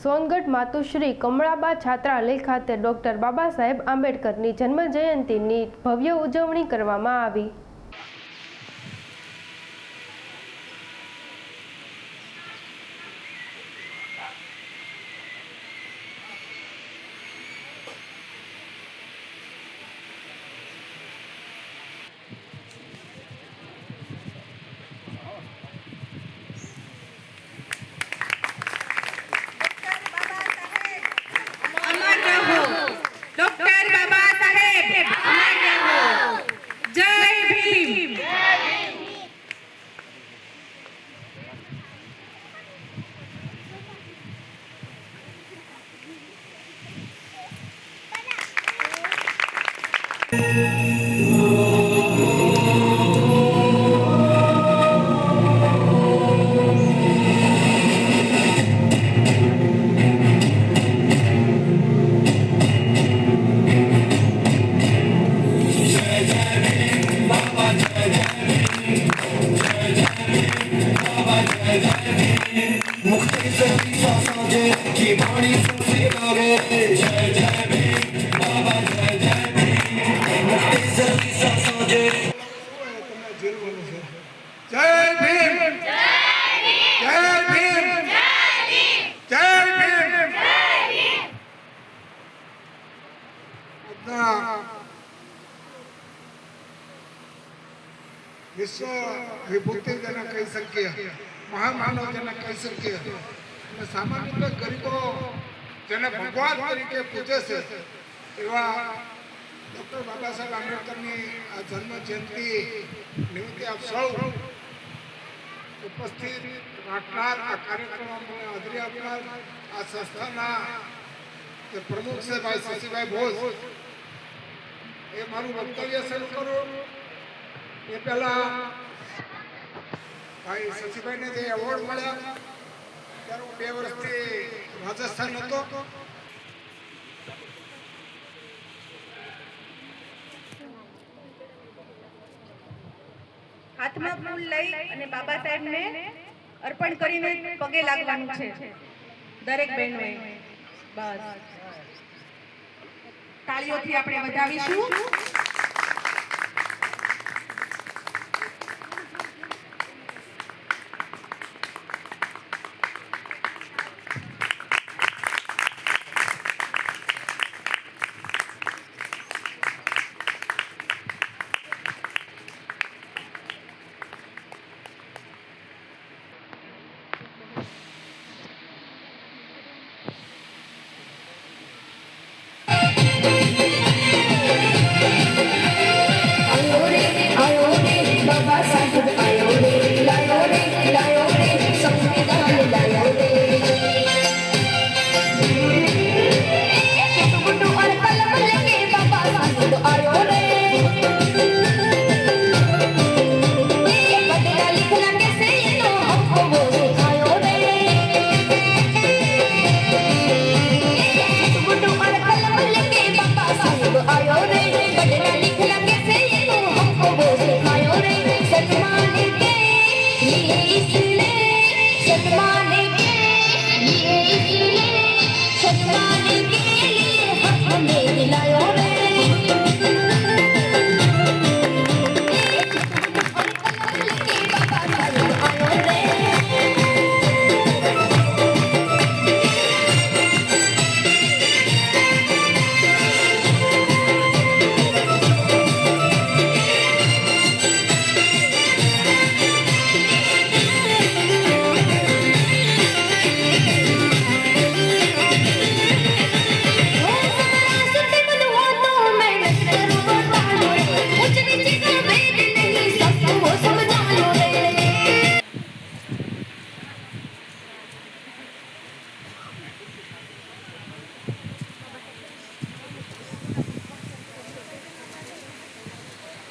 સોનગઢ માતુશ્રી કમળાબા છાત્રાલય ખાતે ડૉક્ટર બાબા સાહેબ આંબેડકરની જન્મજયંતિની ભવ્ય ઉજવણી કરવામાં આવી। डॉक्टर बाबा साहेब अमर रहो। जय भीम। विश्व विभूतिजनक कही सकिए, महामानवजनक कही सकिए। सामान्य गरीबों जेने भगवान तरीके पूजे से एवा डॉक्टर बाबा साहेब आंबेडकर की आ जन्म जयंती निमित्ते आप सौ उपस्थित राखनार आ कार्यक्रम में हाजरी आपनार आ संस्थाना प्रमुख से भाई शशिभाई बोस ए मारू वक्तव्य शुरू करो। ये पहला भाई शशिभाई ने जो एवॉर्ड મળ્યા ત્યારે 2 વર્ષથી રાજસ્થાન હતો। હાથમાં ફૂલ લઈ અને બાબા સાહેબને અર્પણ કરીને પગે લાગવાનું છે દરેક બહેનોએ। બસ તાળીઓથી આપણે વધાવીશું।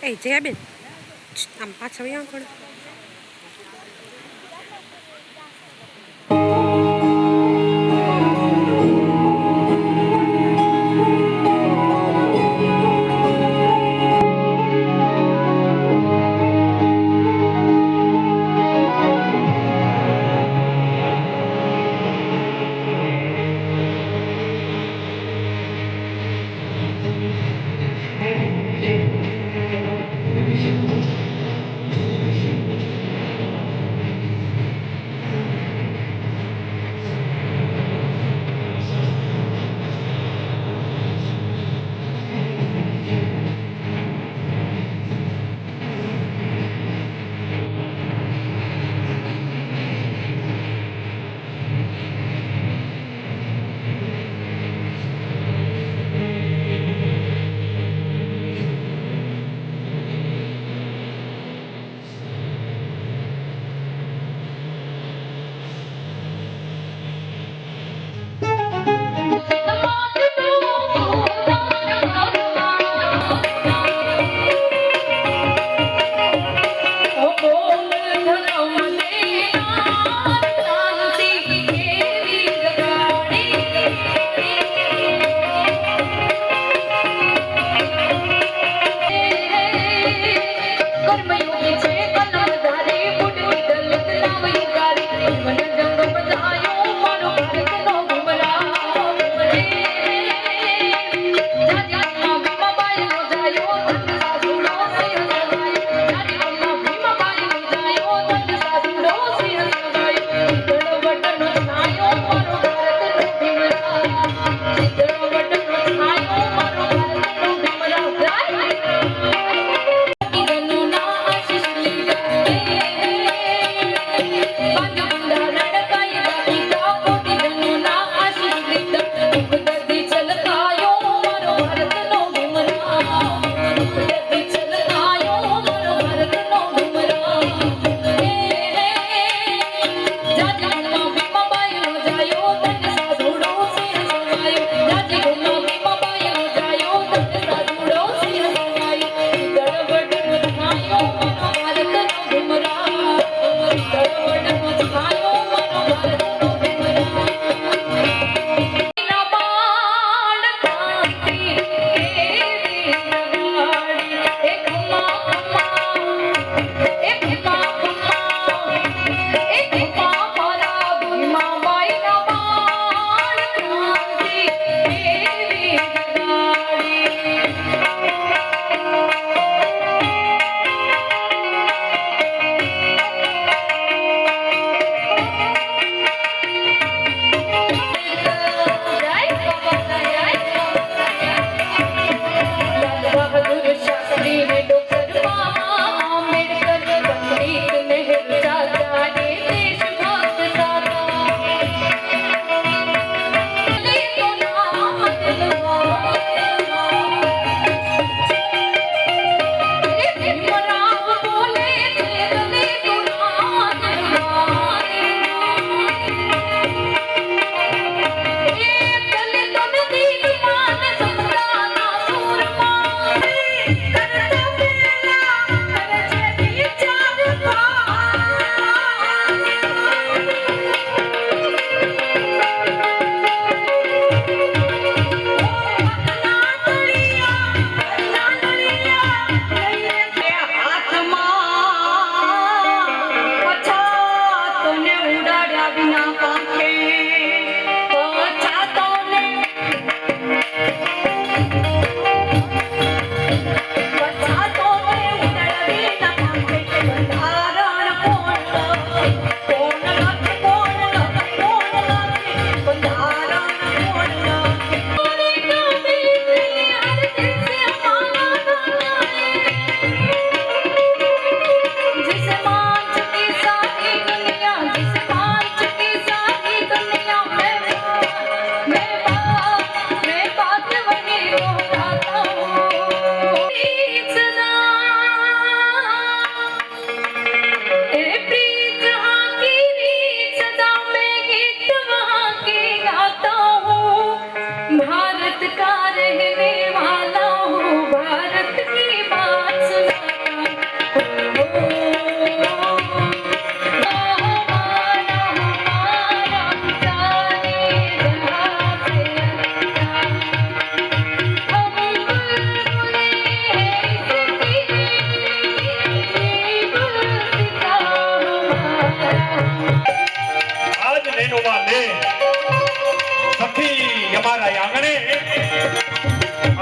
એ જયાબેન આમ પાછળ અહીંયા કરો।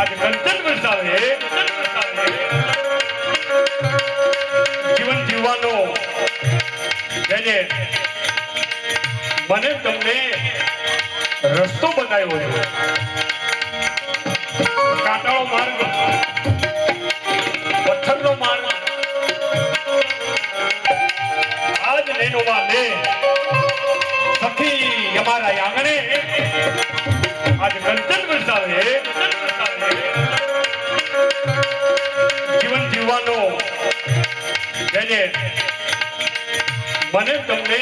आज कंचन बरसावे જેને મને તમને રસ્તો બતાવ્યો છે, કાંટાળો માર્ગ, પથ્થરનો માર્ગ, આજ નૈનોમાં લે સખી અમારા આંગણે આજ કંચન વરસાવે, જીવન જીવવાનો જેને મને તમને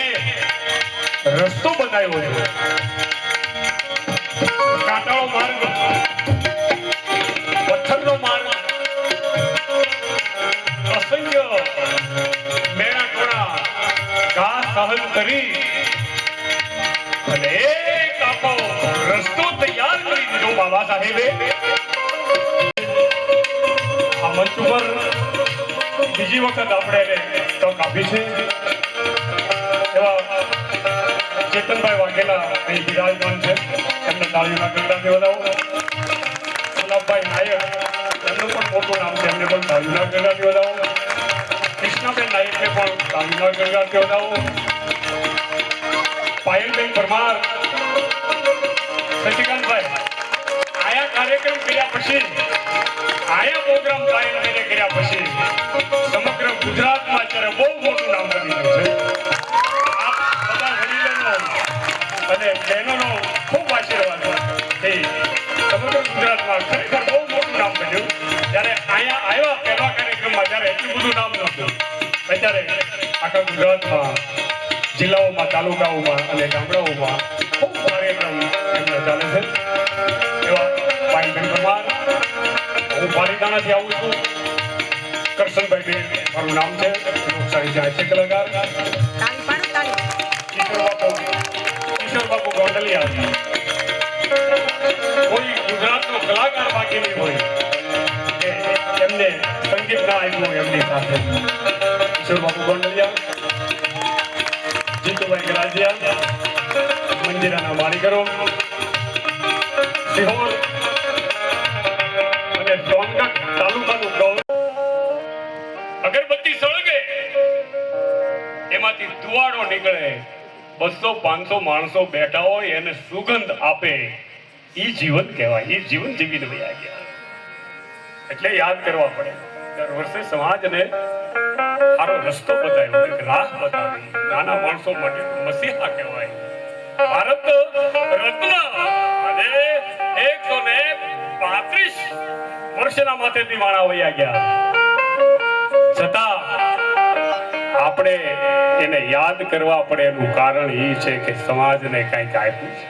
રસ્તો બતાવ્યો છે, કાંટાળો માર્ગ, પથ્થરનો માર્ગ, અસંખ્ય મેણા ટોળા ઘા સહન કરી અને એક આખો રસ્તો તૈયાર કરી દીધો બાબા સાહેબે. આ મંચ ઉપર બીજી વખત આપણે તક આપી છે. એવા ચેતનભાઈ વાઘેલા અહીં બિરાજમાન છે, એમને તાળીઓના ગરડાથી વધાવો. ગુલાબભાઈ નાયક, એમનું પણ મોટું નામ છે, એમને પણ તાળીઓના ગરડાથી વધાવો. કૃષ્ણાબેન નાયકને પણ તાળીઓના ગરડાથી વધાવો. પાયલબેન પરમાર, શશિકાંતભાઈ, આયા કાર્યક્રમ કર્યા પછી, આયા પ્રોગ્રામ પાયલબેને કર્યા પછી સમગ્ર ગુજરાતમાં અત્યારે બહુ મોટું નામ બની ગયું છે. અને બહેનોનો ખૂબ આશીર્વાદ છે. સમગ્ર ગુજરાતમાં ખરેખર બહુ મોટું નામ બન્યું. જ્યારે અહીંયા આવ્યા પહેલા કાર્યક્રમમાં જ્યારે એટલું બધું નામ નહોતું, અત્યારે આખા ગુજરાતમાં જિલ્લાઓમાં, તાલુકાઓમાં અને ગામડાઓમાં ખૂબ કાર્યક્રમ એમના ચાલે છે. એવા પાયલબેન પરમાર, હું પાલિતાણાથી આવું છું. કરશનભાઈ બેન મારું નામ છે, લોકસાહિત્ય હાસ્ય કલાકાર. કિશોરબાપુ ગોંડલિયા, કોઈ ગુજરાતનો કલાકાર બાકી નહીં હોય કે એમને સંગીત ના આપ્યું એમની સાથે. કિશોરબાપુ ગોંડલિયા, જીતુભાઈ ગરાજિયા, મંજીરાના મારીકરો, સિહોર અને સોનગઢ તાલુકાનું ગૌરવ. અગરબત્તી સળગે એમાંથી ધુવાડો નીકળે, 200-500 માણસો બેઠા હોય એને સુગંધ આપે, ઈ જીવન કહેવાય. ઈ જીવન જીવીને વયા ગયા. એટલે યાદ કરવા પડે. દર વર્ષે સમાજને સારો રસ્તો બતાવ્યો, એક રાહ બતાવી. નાના માણસો માટે મસીહા કહેવાય. ભારત રત્ન અને 135 વર્ષના માથેથી માણા વયા ગયા, છતાં આપણે એને યાદ કરવા પડે. એનું કારણ એ છે કે સમાજને કંઈક આપ્યું છે.